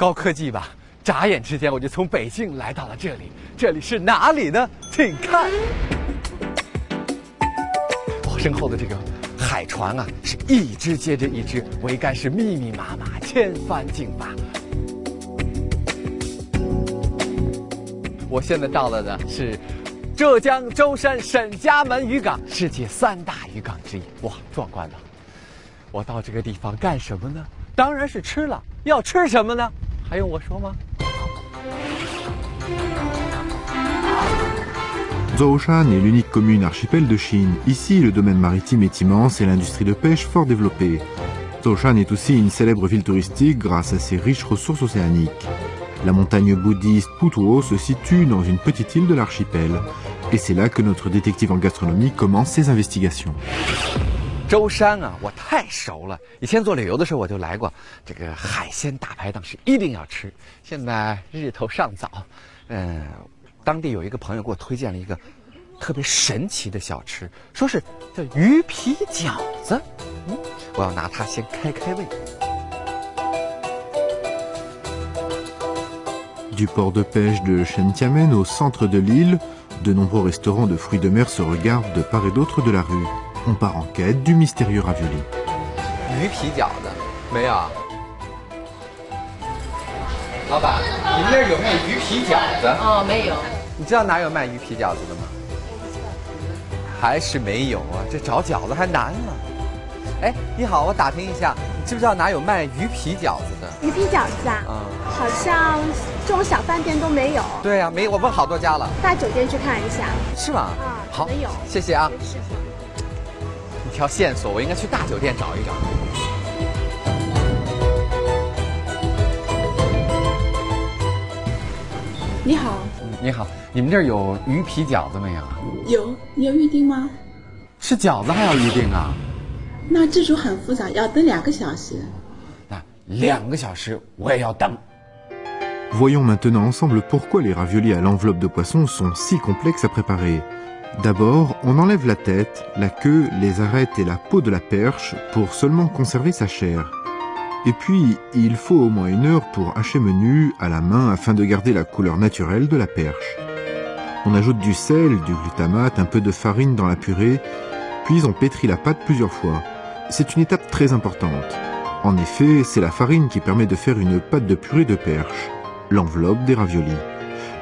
高科技吧！眨眼之间我就从北京来到了这里。这里是哪里呢？请看，我身后的这个海船啊，是一只接着一只，桅杆是密密麻麻，千帆竞拔。我现在到了的是浙江舟山沈家门渔港，世界3大渔港之一。哇，壮观了！我到这个地方干什么呢？当然是吃了。要吃什么呢？还用我说吗？ Zhoushan est l'unique commune archipel de Chine. Ici, le domaine maritime est immense et l'industrie de pêche fort développée. Zhoushan est aussi une célèbre ville touristique grâce à ses riches ressources océaniques. La montagne bouddhiste Putuo se situe dans une petite île de l'archipel. Et c'est là que notre détective en gastronomie commence ses investigations. 舟山啊，我太熟了。以前做旅游的时候我就来过，这个海鲜大排档是一定要吃。现在日头尚早，当地有一个朋友给我推荐了一个特别神奇的小吃，说是叫鱼皮饺子。我要拿它先开胃。 Du port de pêche de Shentiamen au centre de l'île, de nombreux restaurants de fruits de mer se regardent de part et d'autre de la rue. On part en quête du mystérieux ravioli. 鱼皮饺子没有？老板，你们那儿有卖鱼皮饺子？哦，没有。你知道哪有卖鱼皮饺子的吗？还是没有啊？这找饺子还难呢。哎，你好，我打听一下，你知不知道哪有卖鱼皮饺子的？鱼皮饺子啊？好像这种小饭店都没有。对呀，没，我问好多家了。大酒店去看一下。是吗？好，没有。谢谢啊。一条线索，我应该去大酒店找一找。你好，你好，你们这儿有鱼皮饺子没有？有，你有预定吗？吃饺子还要预定啊？那这组很复杂，要等2个小时。那2个小时我也要等。 Voyons maintenant ensemble pourquoi les raviolis à l'enveloppe de poisson sont si complexes à préparer. D'abord, on enlève la tête, la queue, les arêtes et la peau de la perche pour seulement conserver sa chair. Et puis, il faut au moins 1 heure pour hacher menu à la main afin de garder la couleur naturelle de la perche. On ajoute du sel, du glutamate, un peu de farine dans la purée, puis on pétrit la pâte plusieurs fois. C'est une étape très importante. En effet, c'est la farine qui permet de faire une pâte de purée de perche, l'enveloppe des raviolis.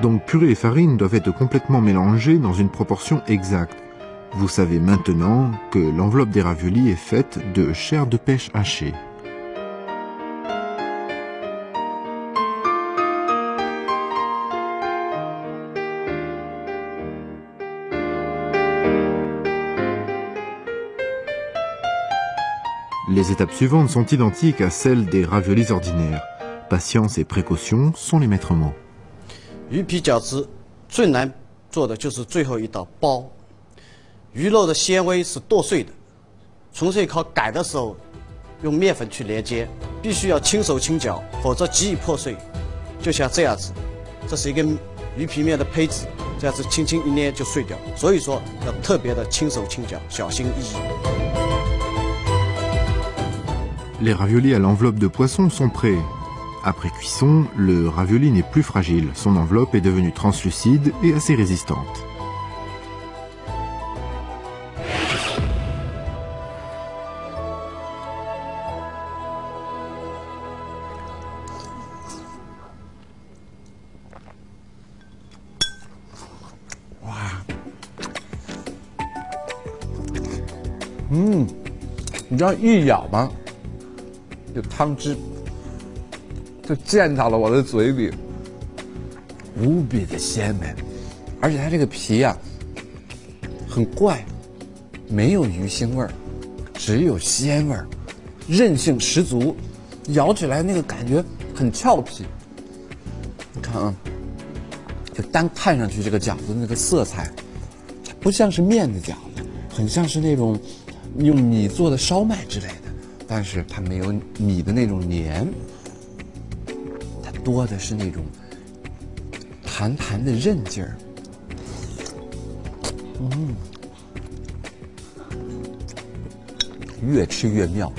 Donc purée et farine doivent être complètement mélangées dans une proportion exacte. Vous savez maintenant que l'enveloppe des raviolis est faite de chair de pêche hachée. Les étapes suivantes sont identiques à celles des raviolis ordinaires. Patience et précaution sont les maîtres mots. 鱼皮饺子最难做的就是最后一道包，鱼肉的纤维是剁碎的，纯粹靠擀的时候用面粉去连接，必须要轻手轻脚，否则极易破碎。就像这样子，这是一根鱼皮面的胚子，这样子轻轻一捏就碎掉，所以说要特别的轻手轻脚，小心翼翼。 Les raviolis à l'enveloppe de poisson sont prêts. Après cuisson, le ravioli n'est plus fragile. Son enveloppe est devenue translucide et assez résistante. Wow. 你知道一咬吗？有汤汁。 就溅到了我的嘴里，无比的鲜美，而且它这个皮啊，很怪，没有鱼腥味儿，只有鲜味儿，韧性十足，咬起来那个感觉很俏皮。你看啊，就单看上去这个饺子那个色彩，它不像是面的饺子，很像是那种用米做的烧麦之类的，但是它没有米的那种黏。 多的是那种弹弹的韧劲儿，越吃越妙。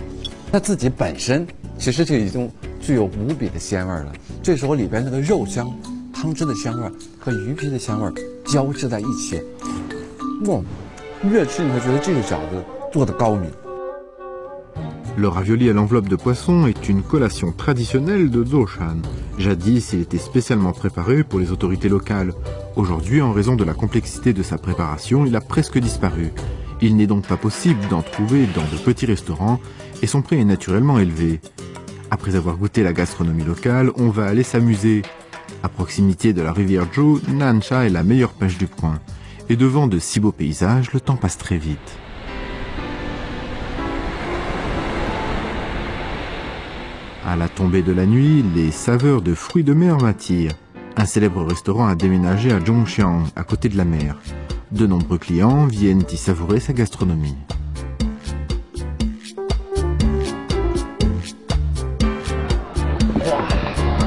它自己本身其实就已经具有无比的鲜味了。这时候里边那个肉香、汤汁的香味和鱼皮的香味交织在一起，哇，越吃你会觉得这个饺子做的高明。 Le ravioli à l'enveloppe de poisson est une collation traditionnelle de Zhoushan. Jadis, il était spécialement préparé pour les autorités locales. Aujourd'hui, en raison de la complexité de sa préparation, il a presque disparu. Il n'est donc pas possible d'en trouver dans de petits restaurants et son prix est naturellement élevé. Après avoir goûté la gastronomie locale, on va aller s'amuser. À proximité de la rivière Zhou, Nansha est la meilleure pêche du coin. Et devant de si beaux paysages, le temps passe très vite. À la tombée de la nuit, les saveurs de fruits de mer m'attirent. Un célèbre restaurant a déménagé à Zhongxiang, à côté de la mer. De nombreux clients viennent y savourer sa gastronomie.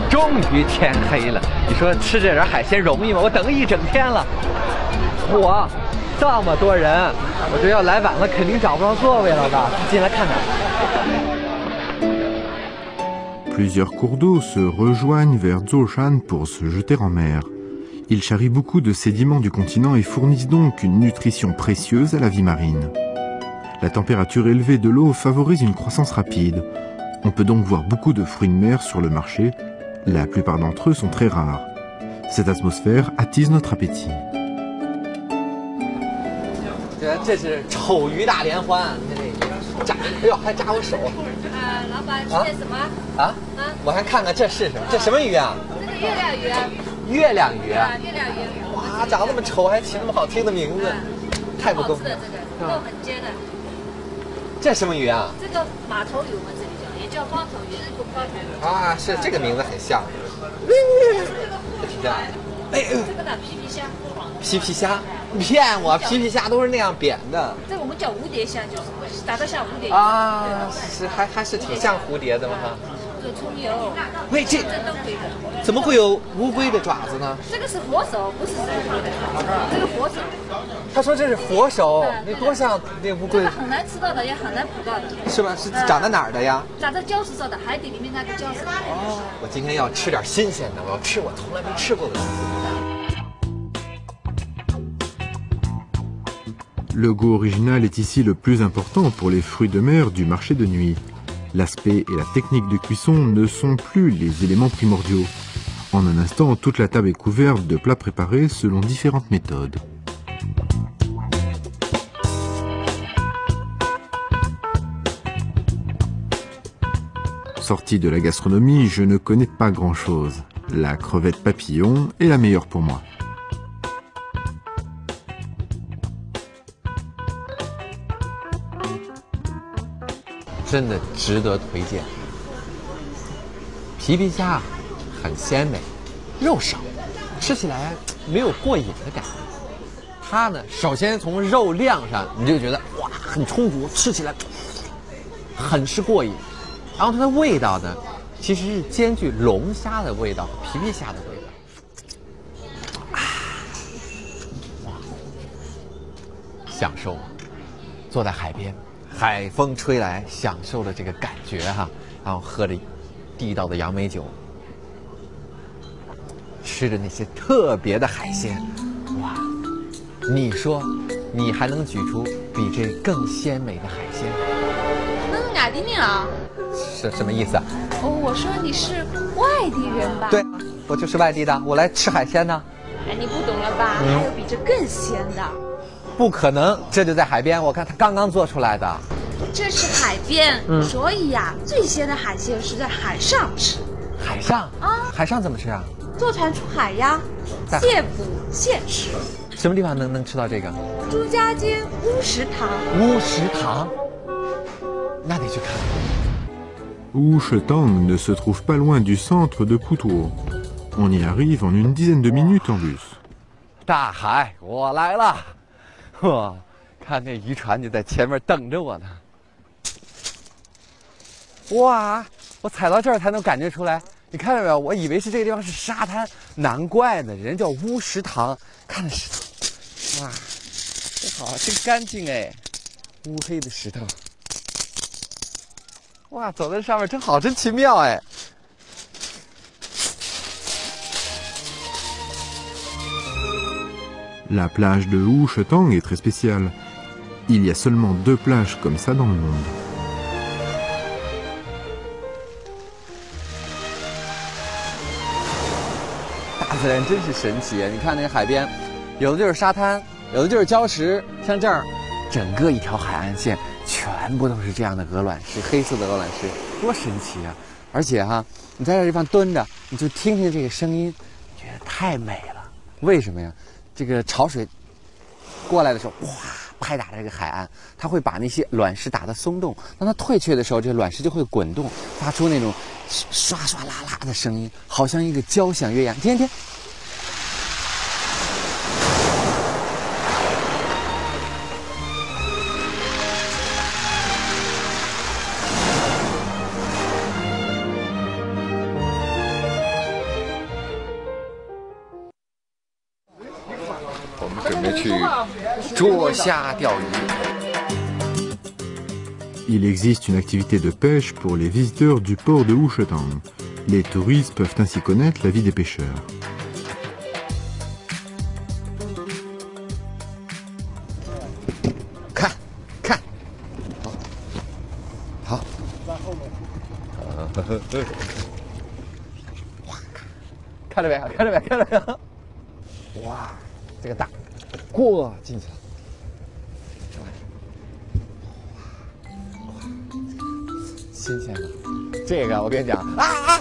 终于天黑了，你说吃这点海鲜容易吗？我等了一整天了。我这么多人，我这要来晚了，肯定找不着座位了吧？进来看看。 Plusieurs cours d'eau se rejoignent vers Zhoushan pour se jeter en mer. Ils charrient beaucoup de sédiments du continent et fournissent donc une nutrition précieuse à la vie marine. La température élevée de l'eau favorise une croissance rapide. On peut donc voir beaucoup de fruits de mer sur le marché. La plupart d'entre eux sont très rares. Cette atmosphère attise notre appétit. 这是丑鱼大联欢，炸，哎呦，还炸我手。老板吃点什么？啊？我还看看这是什么？这什么鱼啊？这个月亮鱼啊。月亮鱼啊？月亮鱼。哇，长那么丑，还起那么好听的名字，太不公平了。这个肉很尖的。这什么鱼啊？这个马头鱼我们这里叫，也叫光头鱼，日光头鱼。啊，是这个名字很像。挺像。哎，这个呢，皮皮虾。皮皮虾？你骗我！皮皮虾都是那样扁的。这个我们叫蝴蝶虾，就是长得像蝴蝶。啊，是还是挺像蝴蝶的嘛哈。这葱油。喂，这都可以的。怎么会有乌龟的爪子呢？这个是佛手，不是乌龟的。这个佛手。他说这是佛手，那多像那乌龟。这个很难吃到的，也很难捕到的。是吧？是长在哪儿的呀？长在礁石上的，海底里面那个礁石。哦，我今天要吃点新鲜的，我要吃我从来没吃过的东西。 Le goût original est ici le plus important pour les fruits de mer du marché de nuit. L'aspect et la technique de cuisson ne sont plus les éléments primordiaux. En un instant, toute la table est couverte de plats préparés selon différentes méthodes. Sorti de la gastronomie, je ne connais pas grand-chose. La crevette papillon est la meilleure pour moi. 真的值得推荐。皮皮虾很鲜美，肉少，吃起来没有过瘾的感觉。它呢，首先从肉量上你就觉得哇很充足，吃起来很是过瘾。然后它的味道呢，其实是兼具龙虾的味道和皮皮虾的味道。哇，享受，坐在海边。 海风吹来，享受了这个感觉哈，然后喝着地道的杨梅酒，吃着那些特别的海鲜，哇！你说，你还能举出比这更鲜美的海鲜？那是外地人啊？是什么意思啊？哦，我说你是外地人吧？对，我就是外地的，我来吃海鲜呢。哎，你不懂了吧？还有比这更鲜的。 不可能，这就在海边，我看他刚刚做出来的。这是海边，所以呀，最鲜的海鲜是在海上吃。海上啊？海上怎么吃啊？坐船出海呀，现捕现吃。什么地方能吃到这个？朱家尖乌石塘。乌石塘，那得去看。 Wushetang ne se trouve pas loin du centre de Putuo. On y arrive en une dizaine de minutes en bus. 大海，我来了。 哇，看那渔船就在前面等着我呢。哇，我踩到这儿才能感觉出来，你看到没有？我以为是这个地方是沙滩，难怪呢，人叫乌石塘。看那石头，哇，这好，真干净哎，乌黑的石头。哇，走在上面真好，真奇妙哎。La plage de Houchetang est très spéciale. Il y a seulement 2 plages comme ça dans le monde. 大自然真是神奇啊！你看那个海边，有的就是沙滩，有的就是礁石，像这儿，整个一条海岸线全部都是这样的鹅卵石，黑色的鹅卵石，多神奇啊！而且哈，你在这地方蹲着，你就听听这个声音，觉得太美了。为什么呀？这个潮水过来的时候，哇，拍打着这个海岸，它会把那些卵石打得松动。当它退却的时候，这个卵石就会滚动，发出那种刷刷啦啦的声音，好像一个交响乐一样。听听。我们准备去捉虾钓鱼。 Il existe une activité de pêche pour les visiteurs du port de Houchetang. Les touristes peuvent ainsi connaître la vie des pêcheurs. 看，看，好，好，哇，看着没？看着没？看着没？哇，这个大，过进去了。 新鲜的，这个我跟你讲啊！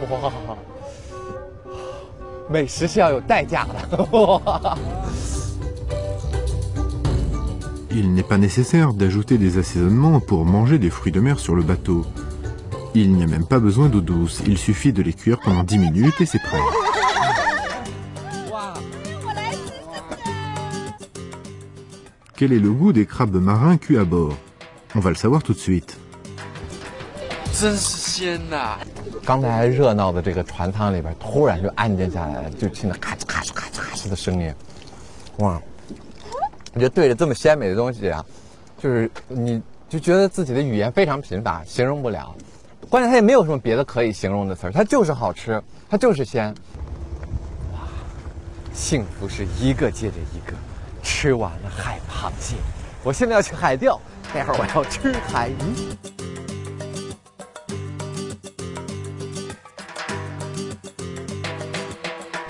哇，美食是要有代价的。哇 Il n'est pas nécessaire d'ajouter des assaisonnements pour manger des fruits de mer sur le bateau. Il n'y a même pas besoin d'eau douce, il suffit de les cuire pendant 10 minutes et c'est prêt. 哇， Quel est le goût des crabes marins cuits à bord? On va le savoir tout de suite. 真是鲜呐！刚才热闹的这个船舱里边，突然就安静下来了，就听到咔哧咔哧咔哧咔哧的声音。哇！我觉得对着这么鲜美的东西啊，就是你就觉得自己的语言非常贫乏，形容不了。关键它也没有什么别的可以形容的词儿，它就是好吃，它就是鲜。哇！幸福是一个接着一个，吃完了海螃蟹，我现在要去海钓，待会儿我要吃海鱼。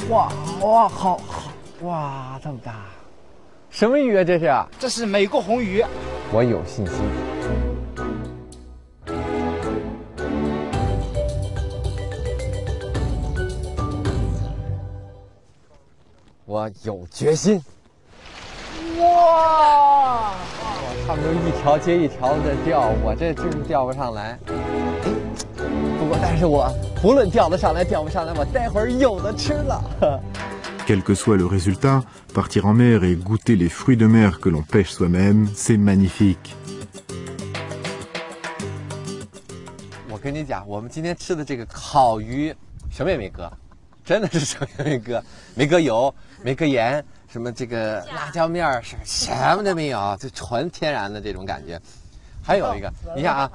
哇哇，好好哇，这么大，什么鱼啊？这是？这是美国红鱼。我有信心。我有决心。哇！他们都一条接一条的钓，我这真是钓不上来。不过，但是我不论钓得上来钓不上来，我待会儿有的吃了。Quel que soit le résultat, partir en mer et goûter les fruits de mer que l'on pêche soi-même, c'est magnifique. 我跟你讲，我们今天吃的这个烤鱼，什么也没搁，真的是什么也没搁，没搁油，没搁盐，什么这个辣椒面儿是什么都没有，就纯天然的这种感觉。还有一个，你看啊，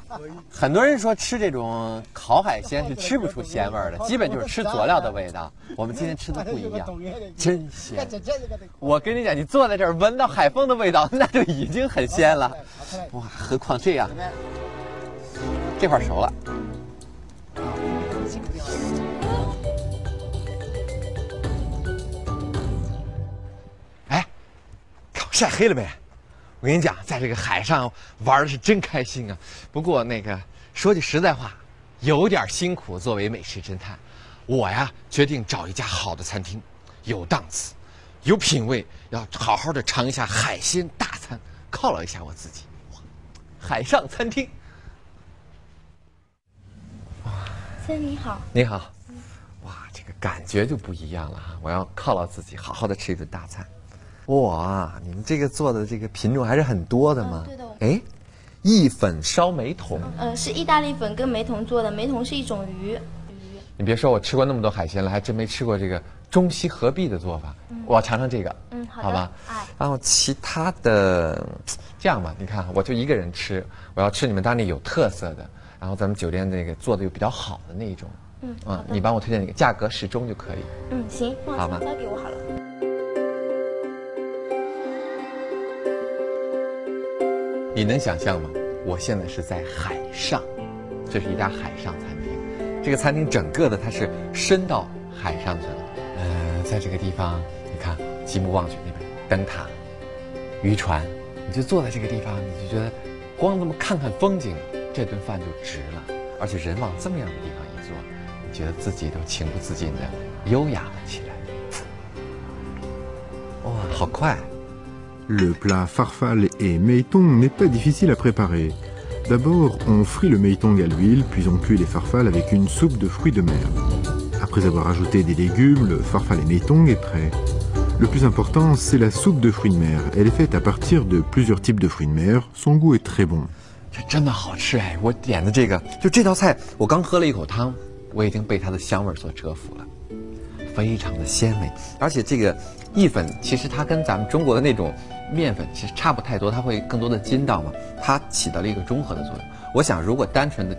很多人说吃这种烤海鲜是吃不出鲜味儿的，基本就是吃佐料的味道。我们今天吃的不一样，真鲜！我跟你讲，你坐在这儿闻到海风的味道，那就已经很鲜了。哇，何况这样，这块熟了。哎，看我晒黑了没？ 我跟你讲，在这个海上玩的是真开心啊！不过那个说句实在话，有点辛苦。作为美食侦探，我呀决定找一家好的餐厅，有档次，有品味，要好好的尝一下海鲜大餐，犒劳一下我自己。海上餐厅。先生你好。你好。哇，这个感觉就不一样了哈！我要犒劳自己，好好的吃一顿大餐。 哇，你们这个做的这个品种还是很多的嘛？对的。哎，意粉烧梅童。是意大利粉跟梅童做的，梅童是一种鱼。你别说，我吃过那么多海鲜了，还真没吃过这个中西合璧的做法。我要尝尝这个。好的。好吧。哎。然后其他的，这样吧，你看，我就一个人吃，我要吃你们当地有特色的，然后咱们酒店那个做的又比较好的那一种。好的你帮我推荐一个，价格适中就可以。行，那好吧发给我好了。你能想象吗？我现在是在海上，这是一家海上餐厅。这个餐厅整个的它是伸到海上去了。在这个地方，你看极目望去那边灯塔、渔船，你就坐在这个地方，你就觉得光这么看看风景，这顿饭就值了。而且人往这么样的地方一坐，你觉得自己都情不自禁的优雅了起来。哇，好快！ Le plat farfalle et meitong n'est pas difficile à préparer. D'abord, on frit le meitong à l'huile, puis on cuit les farfalles avec une soupe de fruits de mer. Après avoir ajouté des légumes, le farfalle et meitong est prêt. Le plus important, c'est la soupe de fruits de mer. Elle est faite à partir de plusieurs types de fruits de mer. Son goût est très bon. 这真的好吃哎！我点的这个，就这道菜，我刚喝了一口汤，我已经被它的香味所折服了，非常的鲜美。而且这个意粉，其实它跟咱们中国的那种面粉其实差不太多，它会更多的筋道嘛，它起到了一个中和的作用。我想，如果单纯的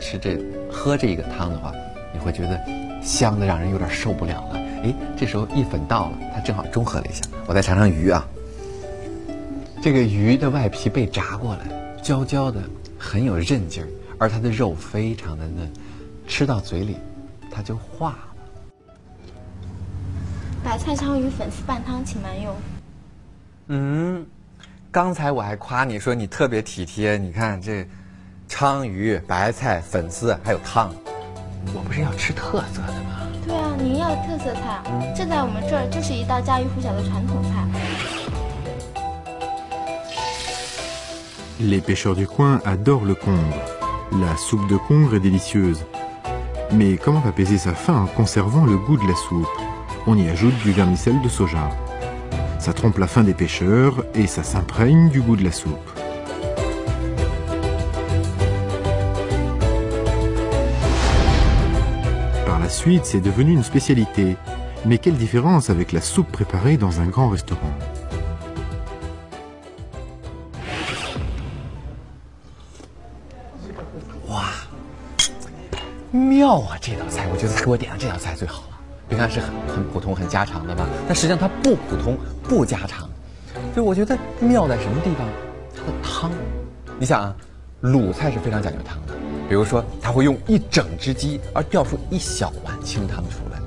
喝这个汤的话，你会觉得香的让人有点受不了了。哎，这时候意粉到了，它正好中和了一下。我再尝尝鱼啊，这个鱼的外皮被炸过来，焦焦的，很有韧劲儿，而它的肉非常的嫩，吃到嘴里它就化了。白菜鲳鱼粉丝拌汤，请慢用。刚才我还夸你说你特别体贴，你看这鲳鱼、白菜、粉丝还有汤，我不是要吃特色的吗？对啊，您要的特色菜，这在我们这儿就是一道家喻户晓的传统菜。 Les pêcheurs du coin adorent le congre. La soupe de congre est délicieuse. Mais comment apaiser sa faim en conservant le goût de la soupe? On y ajoute du vermicelle de soja. Ça trompe la faim des pêcheurs et ça s'imprègne du goût de la soupe. Par la suite, c'est devenu une spécialité. Mais quelle différence avec la soupe préparée dans un grand restaurant? 妙啊！这道菜，我觉得给我点的这道菜最好了。别看是很普通、很家常的吧，但实际上它不普通、不家常。就我觉得妙在什么地方？它的汤。你想啊，鲁菜是非常讲究汤的，比如说它会用一整只鸡而调出一小碗清汤出来。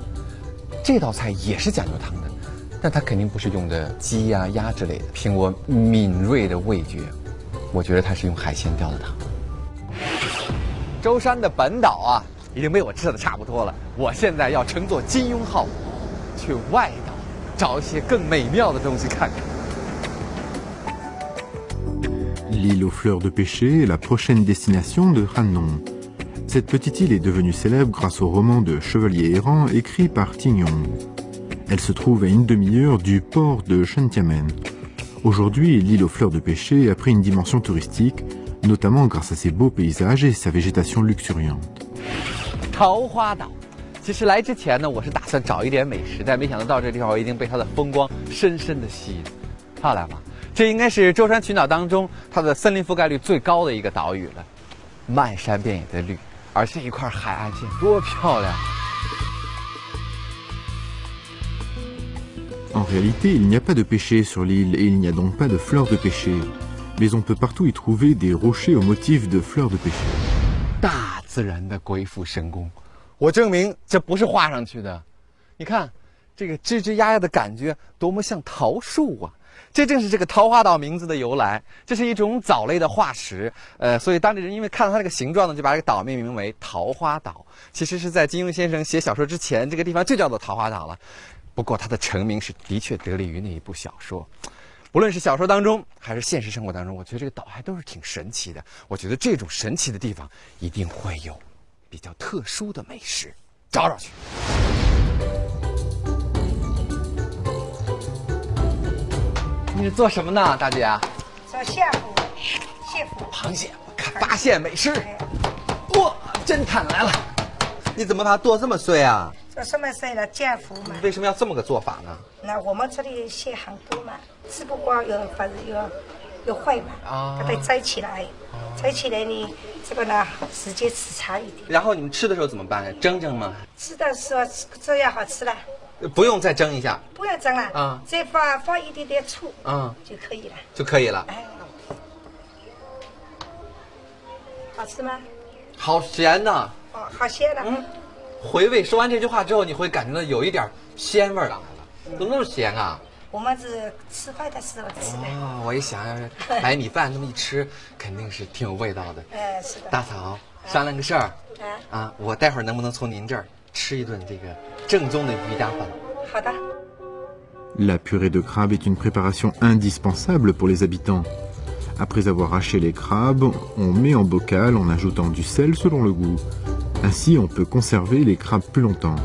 这道菜也是讲究汤的，但它肯定不是用的鸡呀、鸭之类的。凭我敏锐的味觉，我觉得它是用海鲜调的汤。舟山的本岛啊，已经被我吃的差不多了。我现在要乘坐金庸号去外岛，找一些更美妙的东西看看。 L'île aux fleurs de pêcher est la prochaine destination de Hannon. Cette petite île est devenue célèbre grâce au roman de Chevalier errant écrit par Tignon. Elle se trouve à une demi-heure du port de Shentiamen. Aujourd'hui, l'île aux fleurs de pêcher a pris une dimension touristique, notamment grâce à ses beaux paysages et sa végétation luxuriante. 桃花岛，其实来之前呢，我是打算找一点美食，但没想到到这地方我已经被它的风光深深的吸引。漂亮吗？这应该是舟山群岛当中它的森林覆盖率最高的一个岛屿了，漫山遍野的绿，而这一块海岸线多漂亮！ En réalité, il n'y a pas de pêcher sur l'île et il n'y a donc pas de fleurs de pêcher. Mais on peut partout y trouver des rochers au motif de fleurs de pêcher. 大自然的鬼斧神工，我证明这不是画上去的。你看，这个吱吱呀呀的感觉，多么像桃树啊！这正是这个桃花岛名字的由来。这是一种藻类的化石，所以当地人因为看到它这个形状呢，就把这个岛命名为桃花岛。其实是在金庸先生写小说之前，这个地方就叫做桃花岛了。不过它的成名是的确得力于那一部小说。 不论是小说当中还是现实生活当中，我觉得这个岛还都是挺神奇的。我觉得这种神奇的地方一定会有比较特殊的美食，找找去。你是做什么呢，大姐？做蟹脯，螃蟹，我看发现美食。哇，侦探来了！你怎么把它剁这么碎啊？ 做什么事了？煎糊嘛。为什么要这么个做法呢？那我们这里蟹很多嘛，只不过有还是有又坏嘛，啊把它摘起来，摘起来呢，这个呢时间时长一点。然后你们吃的时候怎么办？蒸吗？吃的时候这样好吃了，不用再蒸一下不要蒸了，啊再放一点点醋，就可以了。就可以了。哎，好吃吗？好咸呐！哦，好鲜的。回味。说完这句话之后，你会感觉到有一点鲜味儿来了。怎么那么咸啊？我们是吃饭的时候吃的。哦，我一想，要是白米饭那么一吃，肯定是挺有味道的。是的。大嫂，商量个事儿。我待会儿能不能从您这儿吃一顿这个正宗的渔家饭？好的。La purée de crabe est une préparation indispensable pour les habitants. Après avoir haché les crabes, on met en bocal en ajoutant du sel selon le goût. Ainsi, on peut conserver les crabes plus longtemps.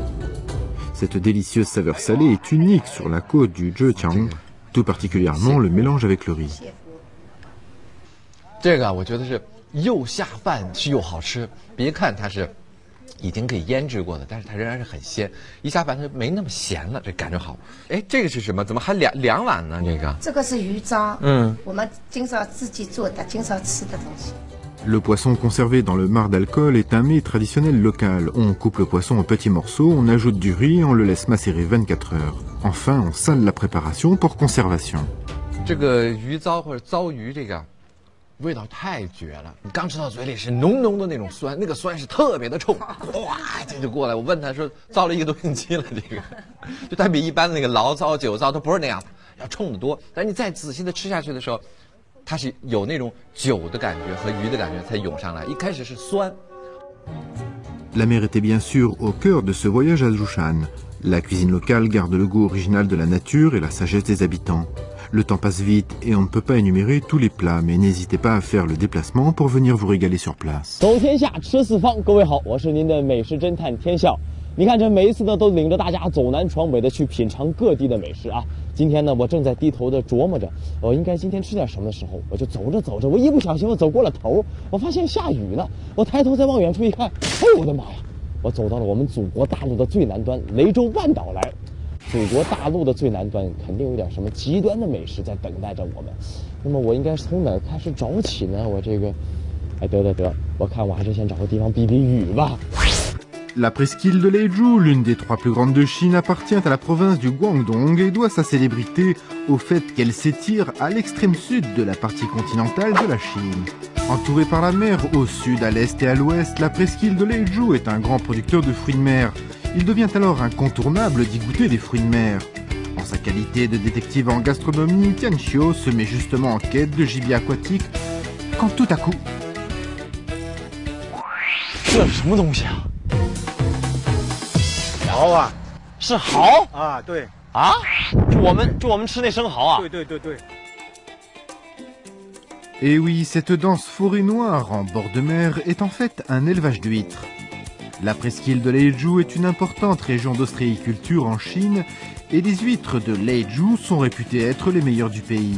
Cette délicieuse saveur salée est unique sur la côte du Zhejiang, tout particulièrement le mélange avec le riz. 这个我觉得是又下饭是又好吃。别看它是已经给腌制过的，但是它仍然是很鲜。一下饭它没那么咸了，这感觉好。哎，这个是什么？怎么还两碗呢？这个是鱼渣，我们经常自己做的，经常吃的东西。Le poisson conservé dans le marc d'alcool est un mets traditionnel local. On coupe le poisson en petits morceaux, on ajoute du riz et on le laisse macérer 24 heures. Enfin, on scinde la préparation pour conservation. 这个鱼糟或者糟鱼，这个味道太绝了！你刚吃到嘴里是浓浓的那种酸，那个酸是特别的冲，哗这就过来。我问他说，糟了1个多星期了，这个就它比一般的那个醪糟、酒糟都不是那样的，要冲得多。但是你再仔细的吃下去的时候，它是有那种酒的感觉和鱼的感觉才涌上来。一开始是酸。La mer était bien sûr au cœur de ce voyage à Zhoushan. La cuisine locale garde le goût original de la nature et la sagesse des habitants. Le temps passe vite et on ne peut pas énumérer tous les plats, mais n'hésitez pas à faire le déplacement pour venir vous régaler sur place. 走天下吃四方，各位好，我是您的美食侦探天笑。你看这每一次呢，都领着大家走南闯北的去品尝各地的美食啊。今天呢，我正在低头的琢磨着，我应该今天吃点什么的时候，我就走着走着，我一不小心我走过了头，我发现下雨了。我抬头再往远处一看，哎呦我的妈呀！我走到了我们祖国大陆的最南端雷州万岛来。祖国大陆的最南端肯定有点什么极端的美食在等待着我们。那么我应该从哪儿开始找起呢？我这个，哎，得，我看我还是先找个地方避避雨吧。La presqu'île de Leizhou, l'une des 3 plus grandes de Chine, appartient à la province du Guangdong et doit sa célébrité au fait qu'elle s'étire à l'extrême sud de la partie continentale de la Chine. Entourée par la mer au sud, à l'est et à l'ouest, la presqu'île de Leizhou est un grand producteur de fruits de mer. Il devient alors incontournable d'y goûter des fruits de mer. En sa qualité de détective en gastronomie, Tian Xiu se met justement en quête de gibier aquatique quand tout à coup... 这是什么东西啊？蚝啊，是蚝啊，对啊，就我们吃那生蚝啊。对。Et oui, cette dense forêt noire en bord de mer est en fait un élevage d'huîtres. La presqu'île de Leizhou est une importante région d'ostréiculture en Chine et les huîtres de Leizhou sont réputées être les meilleures du pays.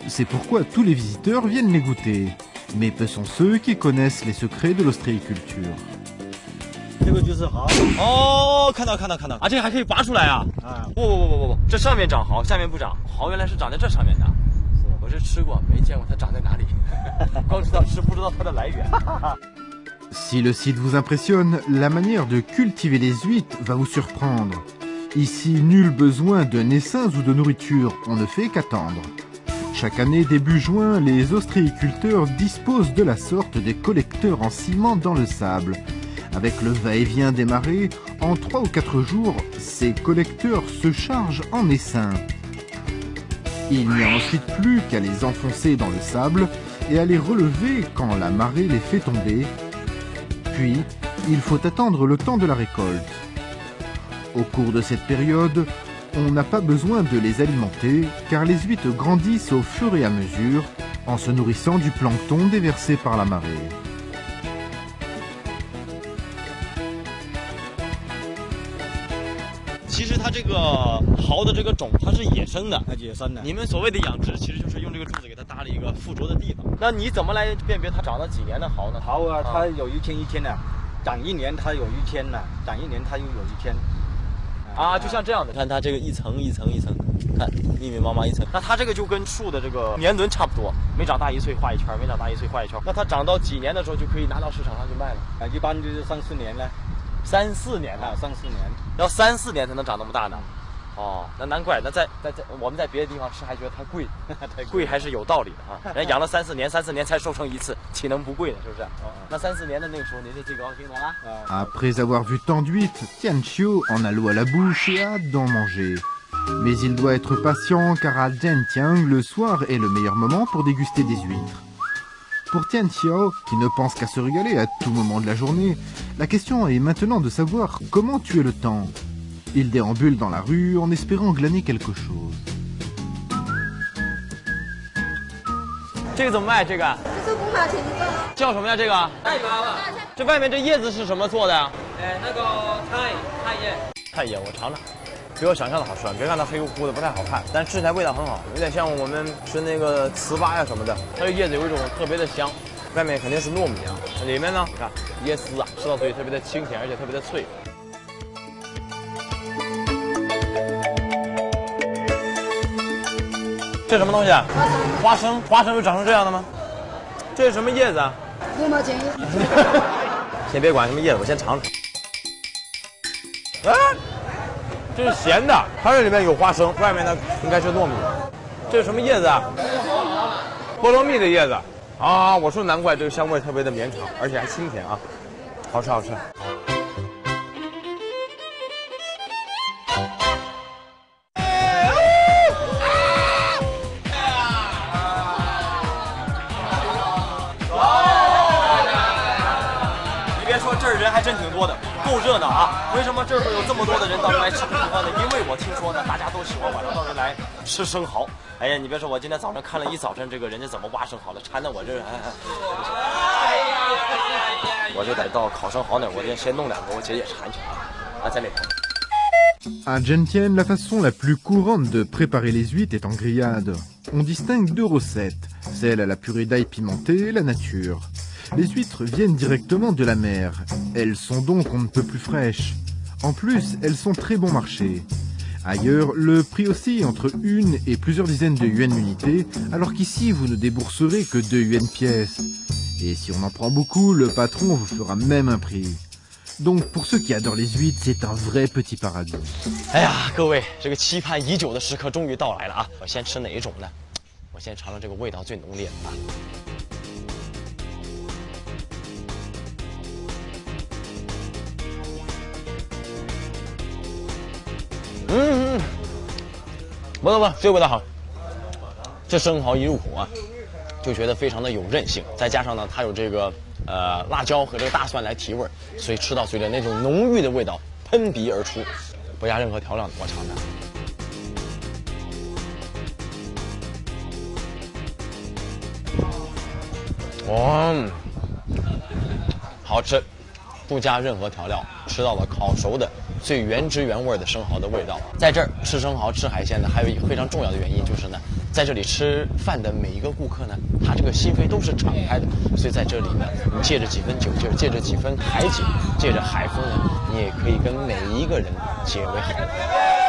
C'est pourquoi tous les visiteurs viennent les goûter, mais peu sont ceux qui connaissent les secrets de l'ostréiculture. 这个就是蚝。哦，看到啊，这个还可以拔出来啊！啊，不，这上面长蚝，下面不长。蚝原来是长在这上面的。我是吃过，没见过它长在哪里，光知道吃，不知道它的来源。Si le site vous impressionne, la manière de cultiver les huîtres va vous surprendre. Ici, nul besoin de naissins ou de nourriture, on ne fait qu'attendre. Chaque année, début juin, les ostréiculteurs disposent de la sorte des collecteurs en ciment dans le sable. Avec le va-et-vient des marées, en 3 ou 4 jours, ces collecteurs se chargent en essaims. Il n'y a ensuite plus qu'à les enfoncer dans le sable et à les relever quand la marée les fait tomber. Puis, il faut attendre le temps de la récolte. Au cours de cette période, on n'a pas besoin de les alimenter car les huîtres grandissent au fur et à mesure en se nourrissant du plancton déversé par la marée. 其实它这个蚝的这个种它是野生的，野生的。你们所谓的养殖，其实就是用这个柱子给它搭了一个附着的地方。那你怎么来辨别它长了几年的蚝呢？蚝啊，它有一天一天的，长1年它有1天的，长1年它又有1天。啊，就像这样的，看它这个一层一层，看密密麻麻一层。那它这个就跟树的这个年轮差不多，每长大1岁画一圈，每长大1岁画一圈。那它长到几年的时候就可以拿到市场上去卖了？一般就是3、4年了。3、4年了，3、4年，要3、4年才能长那么大呢。哦，那难怪。那在我们在别的地方吃还觉得它贵，贵还是有道理的啊。人家养了3、4年，3、4年才收成一次，岂能不贵呢？是不是？那3、4年的那个时候，您是最高兴的啦。Après avoir vu tant d'huîtres, Tianqiu en a l'eau à la bouche et a hâte d'en manger. Mais il doit être patient car à Zhenjiang, le soir est le meilleur moment pour déguster des huîtres. Pour Tian Xiao, qui ne pense qu'à se régaler à tout moment de la journée, la question est maintenant de savoir comment tuer le temps. Il déambule dans la rue en espérant glaner quelque chose. 这个怎么卖？这个？这是5毛钱一个。叫什么呀？这个？太麻了。这外面这叶子是什么做的呀？那个菜叶。菜叶，我尝尝。比我想象的好吃，别看它黑乎乎的不太好看，但吃起来味道很好，有点像我们吃那个糍粑呀什么的。它这叶子有一种特别的香，外面肯定是糯米啊，里面呢，你看椰丝啊，吃到嘴里特别的清甜，而且特别的脆。这什么东西啊？花生，花生有长成这样的吗？这是什么叶子啊？5毛钱一个。先别管什么叶子，我先尝尝。啊！这是咸的，它这里面有花生，外面呢应该是糯米。这是什么叶子啊？菠萝蜜的叶子啊！我说难怪这个香味特别的绵长，而且还清甜啊，好吃好吃。你别说，这儿人还真挺多的。够热闹啊！为什么这儿会有这么多的人到这来吃这个地方呢？因为我听说呢，大家都喜欢晚上到这来吃生蚝。哎呀，你别说，我今天早上看了一早晨这个人家怎么挖生蚝的，馋得我这我就得到烤生蚝那儿，我先弄2个，我解解馋去啊！在那边。À Zhenjiang, la façon la plus courante de préparer les huîtres est en grillade. On distingue 2 recettes, celle à la purée d'ail pimentée et la nature. Les huîtres viennent directement de la mer. Elles sont donc on ne peut plus fraîches. En plus, elles sont très bon marché. Ailleurs, le prix oscille entre 1 et plusieurs dizaines de yuan l'unité, alors qu'ici, vous ne débourserez que 2 yuan pièce. Et si on en prend beaucoup, le patron vous fera même un prix. Donc, pour ceux qui adorent les huîtres, c'est un vrai petit paradis. 哎呀，各位，这个期盼已久的时刻终于到来了啊！我先吃哪一种呢？我先尝尝这个味道最浓烈的啊。不，这味道好。这生蚝一入口啊，就觉得非常的有韧性，再加上呢，它有这个辣椒和这个大蒜来提味，所以吃到嘴里那种浓郁的味道喷鼻而出，不加任何调料的，我尝尝。好吃，不加任何调料，吃到了烤熟的最原汁原味的生蚝的味道。在这儿吃生蚝吃海鲜呢，还有一个非常重要的原因就是呢，在这里吃饭的每一个顾客呢，他这个心扉都是敞开的，所以在这里呢，你借着几分酒劲儿，借着几分海景，借着海风呢，你也可以跟每一个人结为好。